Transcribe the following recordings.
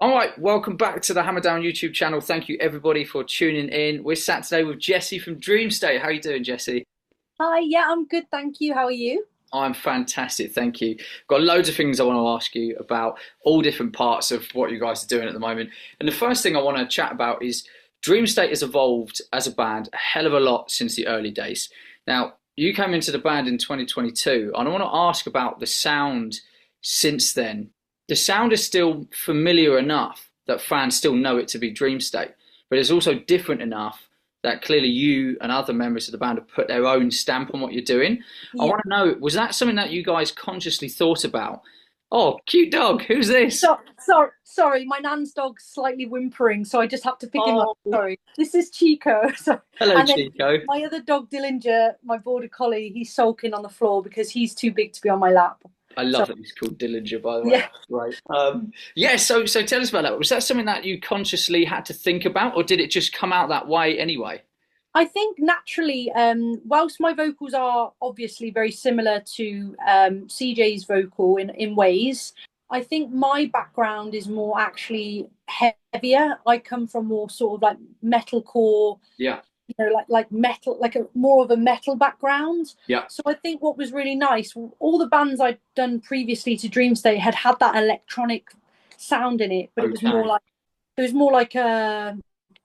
All right, welcome back to the Hammerdown YouTube channel. Thank you everybody for tuning in. We're sat today with Jesse from Dream State. How are you doing, Jesse? Hi, yeah, I'm good, thank you. How are you? I'm fantastic, thank you. Got loads of things I want to ask you about all different parts of what you guys are doing at the moment. And the first thing I want to chat about is Dream State has evolved as a band a hell of a lot since the early days. Now, you came into the band in 2022, and I want to ask about the sound since then. The sound is still familiar enough that fans still know it to be Dream State, but it's also different enough that clearly you and other members of the band have put their own stamp on what you're doing. I Yeah. want to know, was that something that you guys consciously thought about? Oh, cute dog, who's this? Sorry, my nan's dog's slightly whimpering, so I just have to pick him up. Oh, Sorry. This is Chico. So, hello, and then Chico. my other dog, Dillinger, my border collie, he's sulking on the floor because he's too big to be on my lap. I So, love that he's called Dillinger, by the way. yeah, That's great. Yeah, so tell us about that. Was that something that you consciously had to think about, or did it just come out that way anyway? I think naturally, whilst my vocals are obviously very similar to CJ's vocal in ways, I think my background is more actually heavier. I come from more sort of like metalcore, Yeah, like metal, like a more of a metal background. yeah. So I think what was really nice, all the bands I'd done previously to Dream State had had that electronic sound in it, but Okay. it was more like a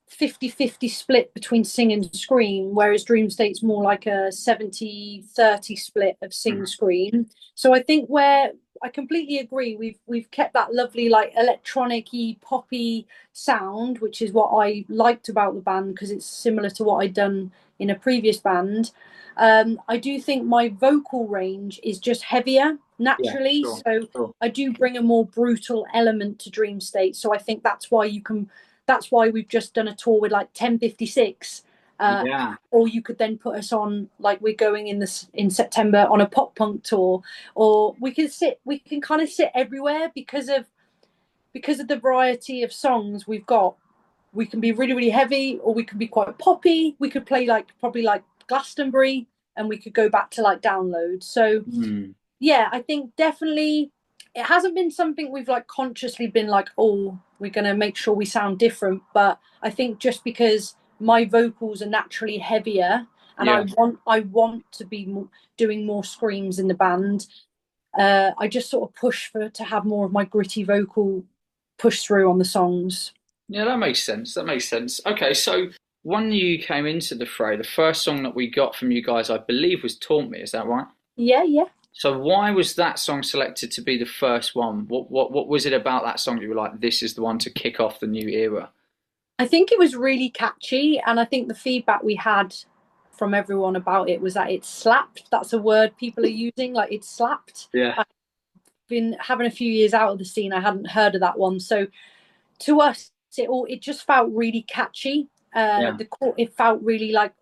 50-50 split between sing and scream, whereas Dream State's more like a 70-30 split of sing Mhm. scream. So I think where I completely agree, we've kept that lovely like electronic-y poppy sound, which is what I liked about the band because it's similar to what I'd done in a previous band. I do think my vocal range is just heavier Yeah, naturally, sure, so sure. I do bring a more brutal element to Dream State. So I think that's why we've just done a tour with like 1056. Yeah. Or you could then put us on like we're going in September on a pop punk tour, or we can kind of sit everywhere because of the variety of songs we've got. We can be really really heavy, or we can be quite poppy. We could play like probably like Glastonbury, and we could go back to like download. So Hmm. yeah, I think definitely it hasn't been something we've like consciously been like, oh, we're going to make sure we sound different. But I think just because my vocals are naturally heavier and Yeah. I want to be doing more screams in the band, I just sort of push for to have more of my gritty vocal push through on the songs. Yeah, that makes sense. That makes sense. Okay, so when you came into the fray, the first song that we got from you guys, I believe, was Taunt Me. Is that right? Yeah, yeah. So why was that song selected to be the first one? What was it about that song that you were like, this is the one to kick off the new era? I think it was really catchy, and I think the feedback we had from everyone about it was that it slapped. That's a word people are using, like it slapped. Yeah, I've been having a few years out of the scene. I hadn't heard of that one, so to us, it just felt really catchy. yeah. It felt really like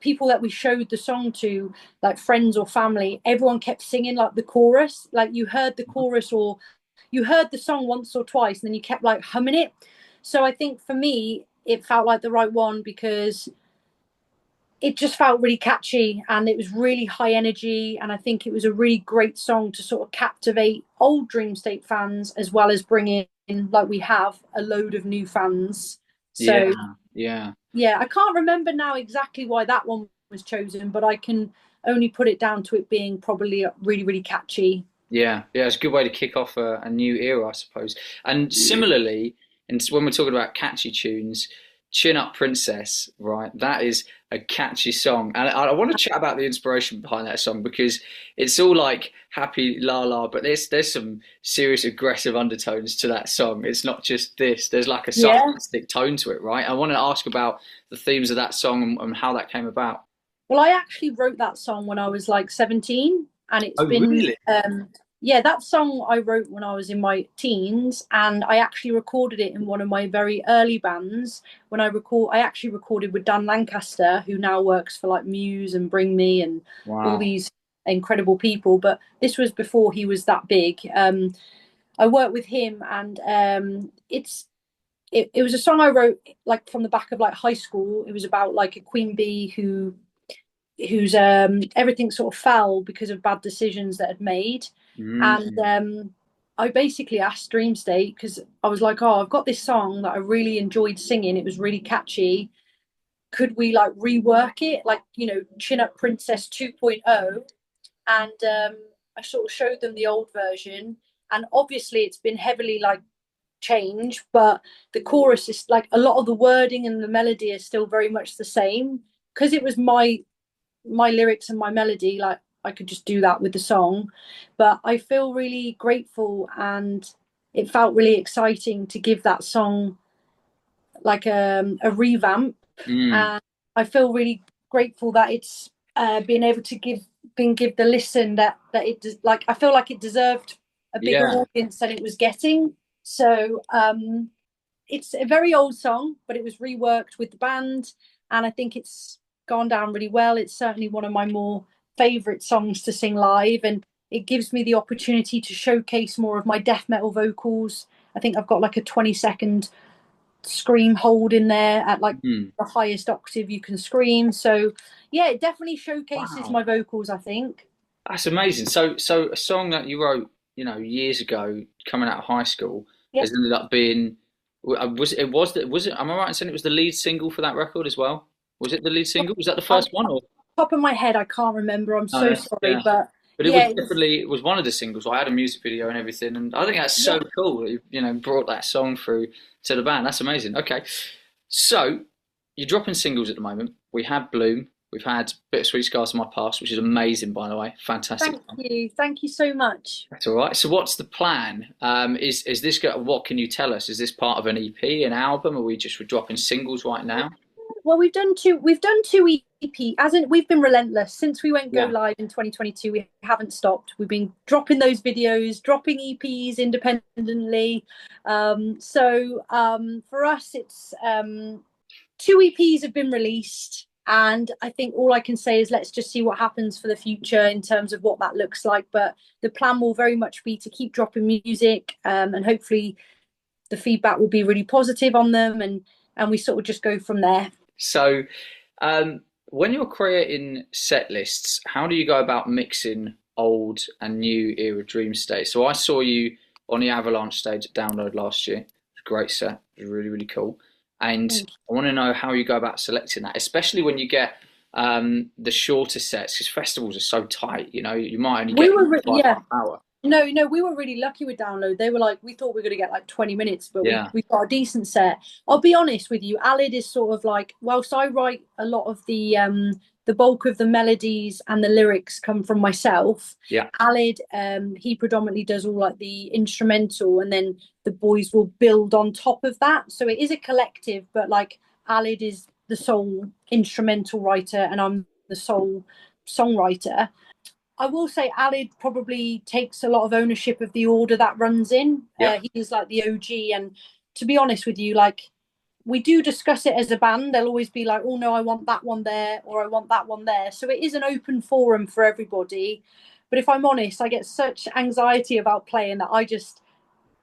people that we showed the song to, like friends or family. Everyone kept singing like the chorus, like you heard the chorus or you heard the song once or twice, and then you kept like humming it. So I think for me, it felt like the right one because it just felt really catchy and it was really high energy. And I think it was a really great song to sort of captivate old Dream State fans as well as bring in, like we have, a load of new fans. So Yeah, yeah. yeah, I can't remember now exactly why that one was chosen, but I can only put it down to it being probably really, really catchy. Yeah, yeah, it's a good way to kick off a new era, I suppose. And similarly, and when we're talking about catchy tunes, Chin Up Princess, right? That is a catchy song. And I want to chat about the inspiration behind that song because it's all like happy la la, but there's some serious aggressive undertones to that song. It's not just this. There's like a Yeah. sarcastic tone to it, right? I want to ask about the themes of that song and how that came about. Well, I actually wrote that song when I was like 17, and it's Oh, been, really? yeah, that song I wrote when I was in my teens, and I actually recorded it in one of my very early bands. I actually recorded with Dan Lancaster, who now works for like Muse and Bring Me and all Wow. these incredible people. But this was before he was that big. I worked with him, and it was a song I wrote like from the back of like high school. It was about like a queen bee whose everything sort of fell because of bad decisions that had made, and Mm. I basically asked Dream State because I was like, oh, I've got this song that I really enjoyed singing. It was really catchy. Could we like rework it, like, Chin Up Princess 2.0? And I sort of showed them the old version, and obviously it's been heavily like changed, but the chorus is like a lot of the wording and the melody is still very much the same because it was my lyrics and my melody. Like I could just do that with the song, but I feel really grateful, and it felt really exciting to give that song like a revamp. Mm, And I feel really grateful that it's been able to give the listen that it does. Like I feel like it deserved a bigger yeah. audience than it was getting. So it's a very old song, but it was reworked with the band, and I think it's gone down really well. It's certainly one of my more favorite songs to sing live, and it gives me the opportunity to showcase more of my death metal vocals. I think I've got like a 20-second scream hold in there at like Mm. the highest octave you can scream. So yeah, it definitely showcases Wow. my vocals, I think. That's amazing. So a song that you wrote, years ago, coming out of high school, Yeah. has ended up being was it am I right in saying it was the lead single for that record as well? Was it the lead single? Was that the Off first one or top of my head, I can't remember. I'm no, so that's sorry, yeah. but But it was yeah, it was, definitely it was one of the singles. I had a music video and everything, and I think that's yeah. so cool that you brought that song through to the band. That's amazing. Okay. So you're dropping singles at the moment. We had Bloom, we've had Bittersweet Scars of My Past, which is amazing by the way. Fantastic. Thank you so much. That's all right. So what's the plan? Is this what can you tell us? Is this part of an EP, an album, or are we just dropping singles right now? Well, we've done two EP, as in we've been relentless since we went go Yeah. live in 2022. We haven't stopped. We've been dropping those videos, dropping EPs independently. For us, it's two EPs have been released, and I think all I can say is let's just see what happens for the future in terms of what that looks like. But the plan will very much be to keep dropping music, and hopefully the feedback will be really positive on them, and we sort of just go from there. So when you're creating set lists, how do you go about mixing old and new era dream state? So I saw you on the Avalanche stage at Download last year. It was a great set. It was really, really cool. And I want to know how you go about selecting that, especially when you get the shorter sets, because festivals are so tight. You might only We get were, five yeah. half hour. No, no, we were really lucky with Download. They were like, we thought we were going to get like 20 minutes, but we, Yeah, we got a decent set. I'll be honest with you, Alid is sort of like, whilst I write a lot of the bulk of the melodies and the lyrics come from myself, yeah, Alid, he predominantly does all like the instrumental, and then the boys will build on top of that. So it is a collective, but like Alid is the sole instrumental writer and I'm the sole songwriter. I will say Alid probably takes a lot of ownership of the order that runs in. yeah, He's like the OG, and to be honest with you, like we do discuss it as a band. They'll always be like, "Oh no, I want that one there," or "I want that one there." So it is an open forum for everybody. But if I'm honest, I get such anxiety about playing that I just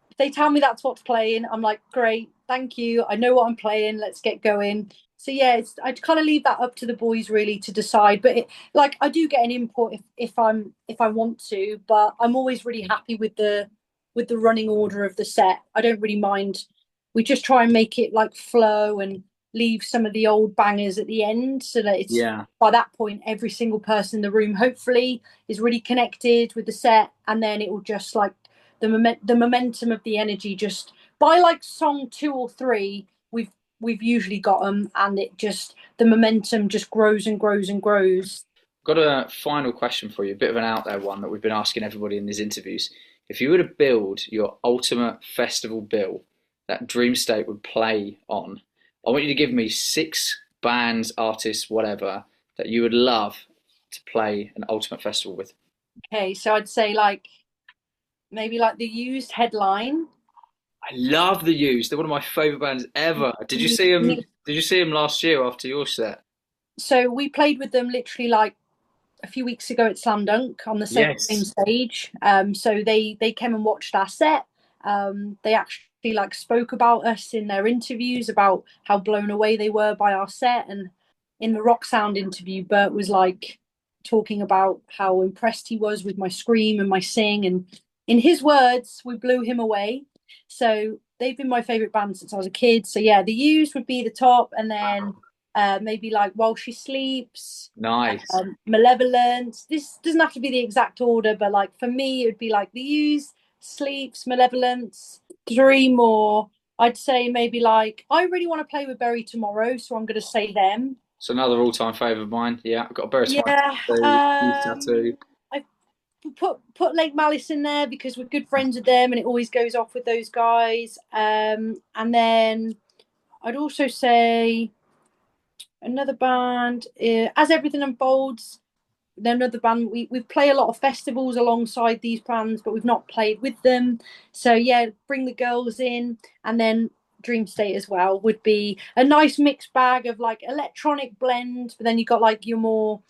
if they tell me that's what's playing, I'm like, great, thank you. I know what I'm playing. Let's get going. So yeah, I kind of leave that up to the boys really to decide. But like I do get an input if I want to, but I'm always really happy with the running order of the set. I don't really mind. We just try and make it like flow and leave some of the old bangers at the end so that it's yeah. by that point every single person in the room hopefully is really connected with the set, and then it will just like the momentum of the energy just by like song two or three we've usually got them, and it just the momentum just grows and grows and grows. Got a final question for you, a bit of an out there one that we've been asking everybody in these interviews. If you were to build your ultimate festival bill that Dream State would play on, I want you to give me six bands, artists, whatever, that you would love to play an ultimate festival with. Okay, so I'd say like maybe like the Used headline. I love the Used. They're one of my favorite bands ever. Did you see them? Did you see them last year after your set? So we played with them literally like a few weeks ago at Slam Dunk on the same Yes. stage. So they came and watched our set. They actually like spoke about us in their interviews about how blown away they were by our set. And in the Rock Sound interview, Bert was like talking about how impressed he was with my scream and my sing, and in his words, we blew him away. So they've been my favourite band since I was a kid. So yeah, the Used would be the top, and then maybe like While She Sleeps, Nice. Malevolent. This doesn't have to be the exact order, but like for me, it would be like the Used, Sleeps, Malevolence, three more. I'd say maybe like I really want to play with Bury Tomorrow, so I'm going to say them. It's another all-time favourite of mine. Yeah, I've got a Bury Tomorrow Yeah, tattoo, Youth tattoo. I put Lake Malice in there because we're good friends with them, and it always goes off with those guys. And then I'd also say another band, As Everything Unfolds. They're another band. We play a lot of festivals alongside these bands, but we've not played with them. So yeah, bring the girls in, and then Dream State as well would be a nice mixed bag of like electronic blend, but then you got like your more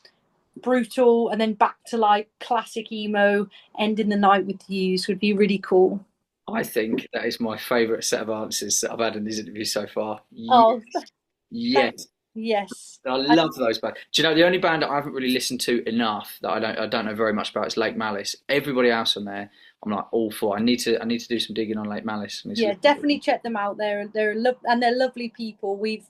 brutal, and then back to like classic emo. Ending the night with Used would be really cool. I think that is my favourite set of answers that I've had in these interviews so far. Oh, Yes, thank yes. yes. I I, love those bands. Do you know the only band that I haven't really listened to enough that I don't know very much about is Lake Malice. Everybody else on there, I'm like all for. I need to do some digging on Lake Malice. yeah, definitely check them out. They're lovely people. We've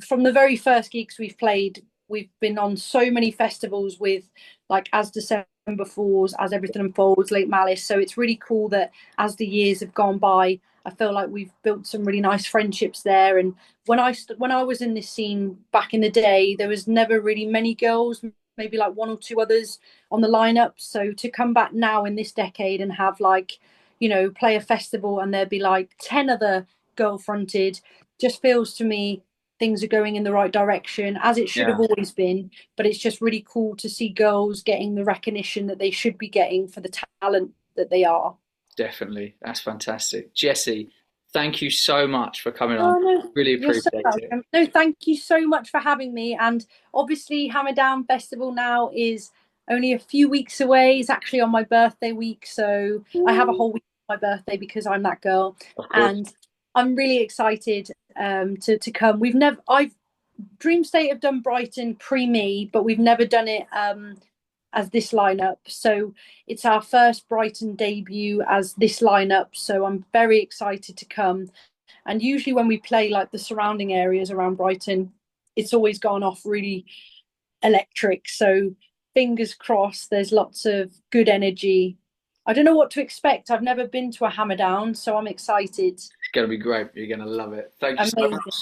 from the very first gigs we've played, we've been on so many festivals with like As December Falls, As Everything Unfolds, Late Malice. So it's really cool that as the years have gone by, I feel like we've built some really nice friendships there. And when I was in this scene back in the day, there was never really many girls, maybe like one or two others on the lineup. So to come back now in this decade and have like, play a festival and there'd be like 10 other girl fronted, just feels to me things are going in the right direction as it should have Yeah, always been. But it's just really cool to see girls getting the recognition that they should be getting for the talent that they are. definitely. That's fantastic. Jesse, thank you so much for coming on. Oh no, Really you're so appreciate it. welcome. No, thank you so much for having me. And obviously, Hammerdown Festival now is only a few weeks away. It's actually on my birthday week, so I have a whole week for my birthday because I'm that girl, Of course. and I'm really excited to come. I've Dream State have done Brighton pre me, but we've never done it as this lineup. So it's our first Brighton debut as this lineup. So I'm very excited to come. And usually when we play like the surrounding areas around Brighton, it's always gone off really electric. So fingers crossed, there's lots of good energy. I don't know what to expect. I've never been to a Hammerdown, so I'm excited. It's going to be great. You're going to love it. Thank you so Amazing. much.